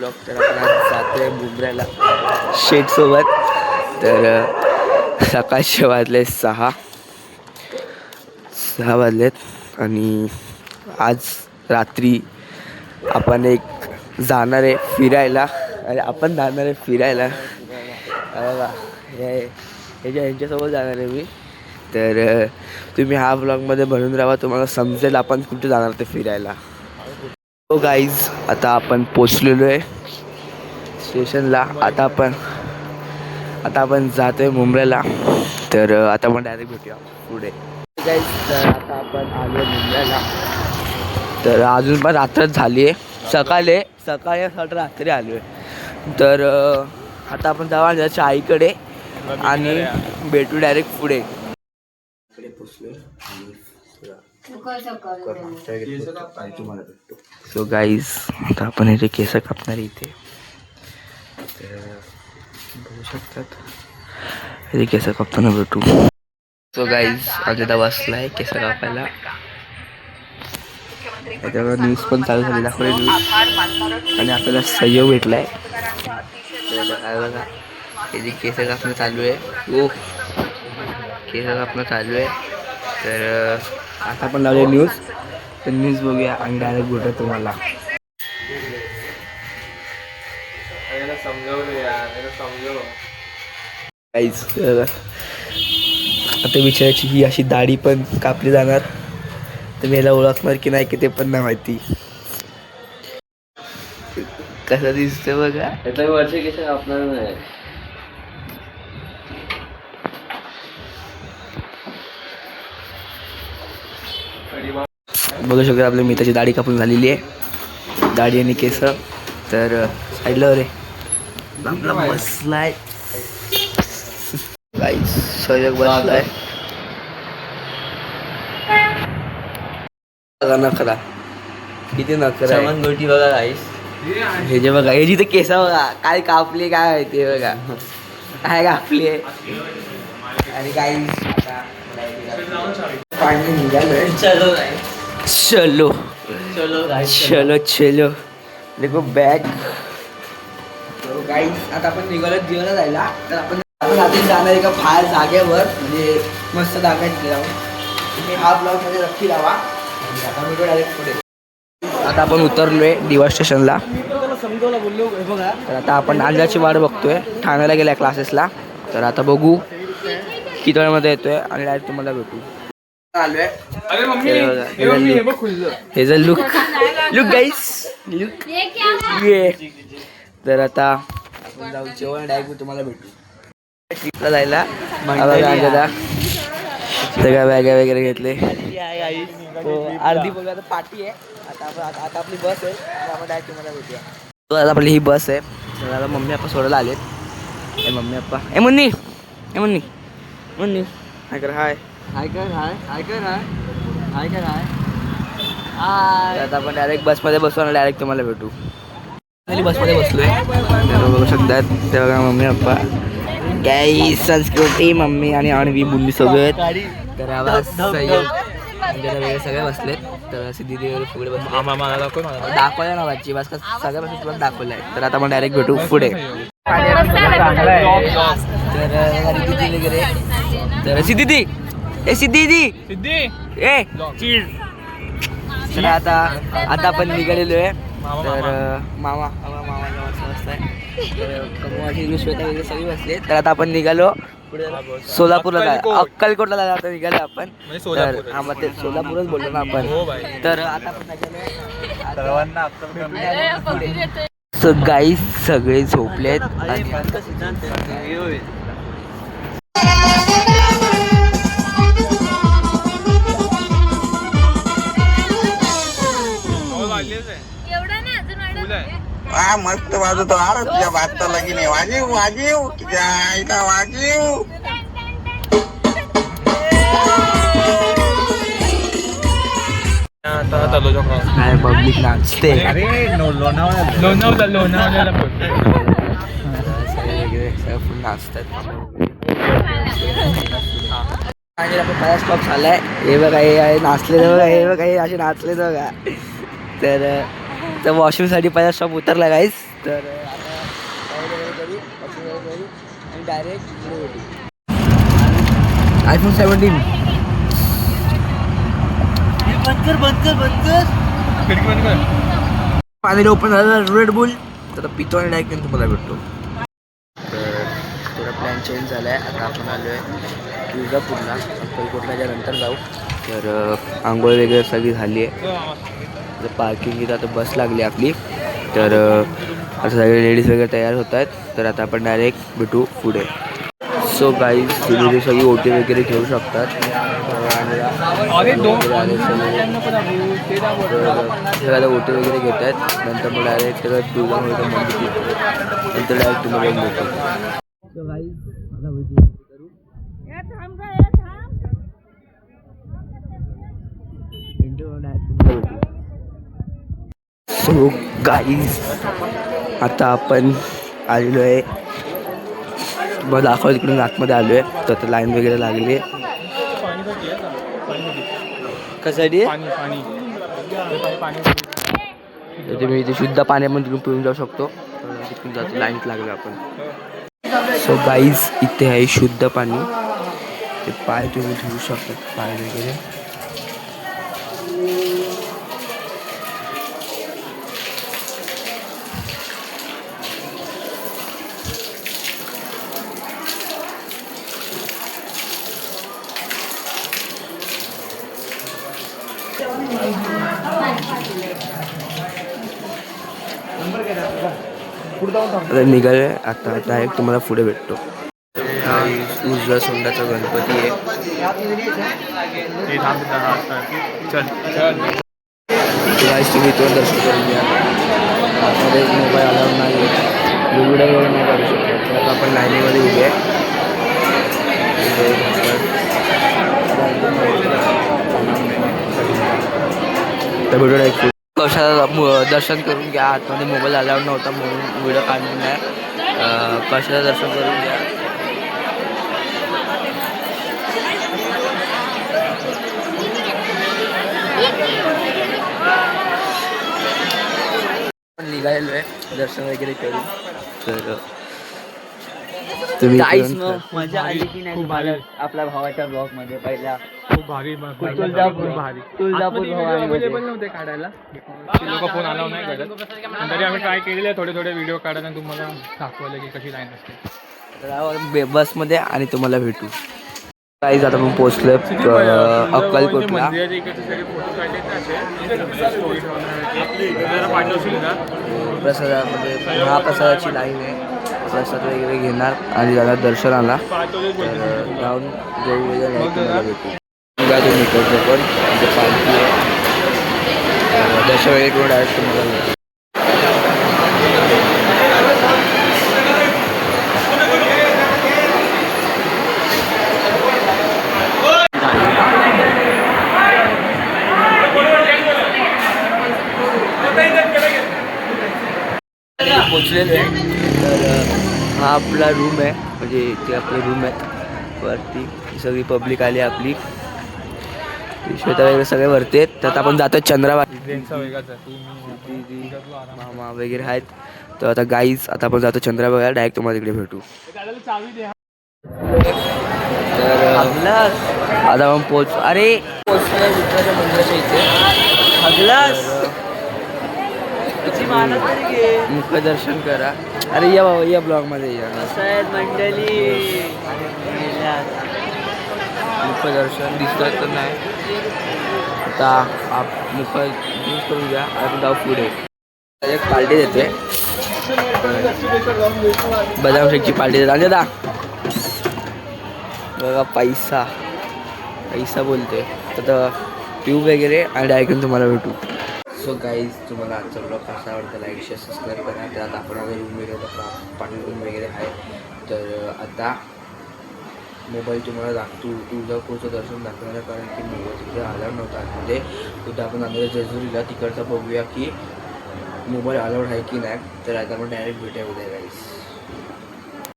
Blog. तर आपण आज जातोय मुंब्र्याला शेटसोबत. तर सकाळचे वाजले 6 वाजलेत आणि आज रात्री आपण जाणार आहे फिरायला. अरे आपण जाणार आहे फिरायला बघा, यांच्यासोबत जाणार आहे मी. तर तुम्ही हा ब्लॉगमध्ये बनून राहा, तुम्हाला समजेल आपण कुठे जाणार ते फिरायला. हो गाईज, आता आपण पोचलेलो आहे स्टेशनला. आता आपण जातोय मुंब्र्याला. तर आता आपण डायरेक्ट भेटूया पुढे गाईज. तर आता आपण आलो मुंब्र्याला. तर अजून पण रात्रच झाली आहे. सकाळी रात्री आलो आहे. तर आता आपण जाऊ आईकडे आणि भेटू डायरेक्ट पुढे. सो गाईज, आता आपण इथे केस कापणार इथे. तर बघू शकतात इथे केस कापताना भेटू. सो गाईज, आता बसलाय केस कापायला. त्याच्यावर न्यूज पण चालू झाली, दाखवली न्यूज. आणि आपल्याला सहयोग भेटलाय. काय बघा, इथे केस कापणं चालू आहे. ओ, केस कापणं चालू आहे. तर आता आपण लावले न्यूज. तर न्यूज बघूया आणि डायरेक्ट भेटू तुम्हाला. आता विचारायची ही अशी दाढी पण कापली जाणार. तर मी याला ओळखणार की नाही की ते पण नाही माहिती. कसं दिसतं बघा. याचा वर्ष केस कापणार नाही. बघू शकता आपल्या मित्राची दाढी कापून झालेली आहे. दाढी आणि केस. तर साईडला रे आपला बसलाय गाईस, सहयोग बसलाय. नखरा किती नखरा आहे. गोटी बघा गाईस. हे जे बघा, हे जिथे केस बघा काय कापले, काय माहिती बघा काय कापले. आणि गाईस फायनली निघालोय. चलो चलो चलो देखो बॅग. गाईस, आता आपण निघालो जेवायला जायला. तर आपण रात्री जाणार एका बाहेर जागेवर, म्हणजे मस्त जागा जाऊन. तुम्ही हा ब्लॉग मध्ये नक्की लावा. आता मी डायरेक्ट पुढे. आता आपण उतरलोय दिवा स्टेशनला. तर आता आपण अंजाची वाट बघतोय. ठाण्याला गेलाय क्लासेसला. तर आता बघू किती वेळामध्ये येतोय आणि डायरेक्ट तुम्हाला भेटू. आलोय. हे जर लुक गाईस, लुक ये. तर आता आपण जाऊ जेवण, डायरेक्ट तुम्हाला भेटू ट्रिपला जायला. सगळ्या बॅगा वगैरे घेतले. अर्धी बघा आता पार्टी आहे. आता आपली बस आहे. आपण डायरेक्ट तुम्हाला भेटूया. तो आता आपली ही बस आहे. तर आता मम्मी पप्पा सोडायला आलेत. मम्मी पप्पा मुन्नी हाय कर. हाय आता आपण डायरेक्ट बसमध्ये बसू आणि डायरेक्ट तुम्हाला भेटू. बसमध्ये बसलोय. तर बघू शकतात ते बघा मम्मी पप्पा, काही संस्कृती, मम्मी आणि आणवी बुंदी सगळे. तर आवाज सगळे बसलेत. तर सिद्धी वगैरे फुगडे दाखवल्या ना बाची बस सगळ्यापासून तुला दाखवलं आहे. तर आता आपण डायरेक्ट भेटू पुढे. तर सिद्धी तर आता आपण निघालेलो आहे. तर मामा श्वेता वगैरे सगळी बसले. तर आता आपण निघालो पुढे सोलापूरला, अक्कलकोटला जायला आता निघालो आपण. तर हा मग ते सोलापूरच बोललो ना आपण. तर आता आपण गाईस सगळे झोपलेत. मस्त वाजवतो. अरे तुझ्या बाजता लगी नाही. वाजीव तुझ्या आईला वाजीव. काय पब्लिक नाचते. नाचतात. आपण पहिला स्टॉप झालाय. हे बघा, हे आहे नाचले बघा. हे बघा, हे असे नाचले बघा. तर तर वॉशरूमसाठी पहिला स्टॉप उतरला गाईस. तर आता वगैरे करू, वॉशरूम वगैरे करू आणि डायरेक्ट पुढे भेटू. iPhone 17 फायनली ओपन झालं रेड बुल. तर पितो आणि डायरेक्ट तुम्हाला भेटतो. तर थोडा प्लॅन चेंज झाला आहे. आता आपण आलो आहे तुळजापूरला, अक्कलकोटलाच्या नंतर जाऊ. तर आंघोळ वगैरे सगळी झाली आहे. तर पार्किंग इथं आता बस लागली आपली. तर आता सगळे लेडीज वगैरे तयार होत आहेत. तर आता आपण डायरेक्ट भेटू पुढे. सो गाईज तुम्ही सगळी ओटी वगैरे घेऊ शकतात. सगळ्याला ओटी वगैरे घेत आहेत. नंतर मग डायरेक्ट सगळं तुळजापूरचं मंदिर नंतर डायरेक्ट तुम्हाला भेटतो. सो गाईज आता भेटू. सो गाईज आता आपण आलेलो आहे. मग दाखव तिकडून आतमध्ये आलो आहे. तर आता लाईन वगैरे लागली आहे. कशासाठी तर तुम्ही इथे शुद्ध पाण्यामध्ये तिकडून पिऊन जाऊ शकतो. तिकडून जातो लाईनच लागलो आपण. सो गाईज इथे आहे शुद्ध पाणी. ते पाय तुम्ही धुवू शकतात, पाय वगैरे. आता निघाले. आता डायरेक्ट तुम्हाला पुढे भेटतो. उजव्या सोंडाचा गणपती आहे. तुम्ही तो दर्शन करून घ्या. आतमध्ये मोबाईल अलाउड नाही आहे. व्हिडिओ वगैरे नाही काढू शकतो. तर आता आपण लाईनीमध्ये उभे आहे. तर व्हिडिओ डायरेक्ट कशाला दर्शन करून घ्या. आतमध्ये मोबाईल अलाउड नव्हता म्हणून व्हिडिओ काढून नाही. कशाला दर्शन करून घ्या. निघालेलो आहे दर्शन वगैरे करून. तर तुम्ही मजा आली की नाही आपल्या भावाच्या ब्लॉग मध्ये पहिला खूप भारी तुळजापूर तुळजापूर भवानी अवेलेबल नव्हते काढायला. लोक फोन अलाव नाही करत. तरी आम्ही ट्राय केलेले थोडे व्हिडिओ काढायला तुम्हाला दाखवलं की कशी लाईन असते. तर बसमध्ये आणि तुम्हाला भेटू. काहीच आता आपण पोहोचलोय अक्कलकोटला. प्रसादामध्ये महाप्रसादाची लाईन आहे. प्रसाद वगैरे घेणार आणि जाणार दर्शनाला. तर जाऊन जेवू वगैरे तुम्हाला भेटू. तुम्ही करतो पण पालखी आहे. दर्शन वगैरे करून डायरेक्ट तुम्हाला भेटू. पोचलेलो आहे. तर हा आपला रूम आहे. म्हणजे ते आपले रूम आहेत वरती. सगळी पब्लिक आली आपली. श्वेता वगैरे सगळे वरती आहेत. तर आपण जातो चंद्राबाई. मामा वगैरे आहेत. तर आता गाईज आता आपण जातो चंद्राबाईला. डायरेक्ट तुम्हाला तिकडे भेटू. तर आता आपण पोचलोय मित्राच्या मंदिराच्या इथे. मुख्य दर्शन करा. अरे या बाबा या ब्लॉगमध्ये या. मंडळी मुख्य दर्शन दिसतंय तर नाही. आता मुख्य यूज करून घ्या. आपण जाऊ पुढे. एक पार्टी देते. बदाम शेकची पार्टी देते. आणि दादा बघा पैसा बोलते. तर पिऊ वगैरे आणि डायरेक्ट तुम्हाला भेटू. सो गाईज तुम्हाला आजचा ब्लॉग कसा आवडता लाईक शेअर सबस्क्राईब करा. त्यात आपण आता रूम वगैरे पाटील रूम वगैरे आहे. तर आता मोबाईल तुम्हाला तुळजापूरचं दर्शन दाखवणार. कारण की मोबाईल तिकडे अलाउड नव्हता आतमध्ये. उद्या आपण आलेल्या जेजुरीला तिकडचा बघूया की मोबाईल अलाउड आहे की नाही. तर आता आपण डायरेक्ट भेटूया उद्या गाईज.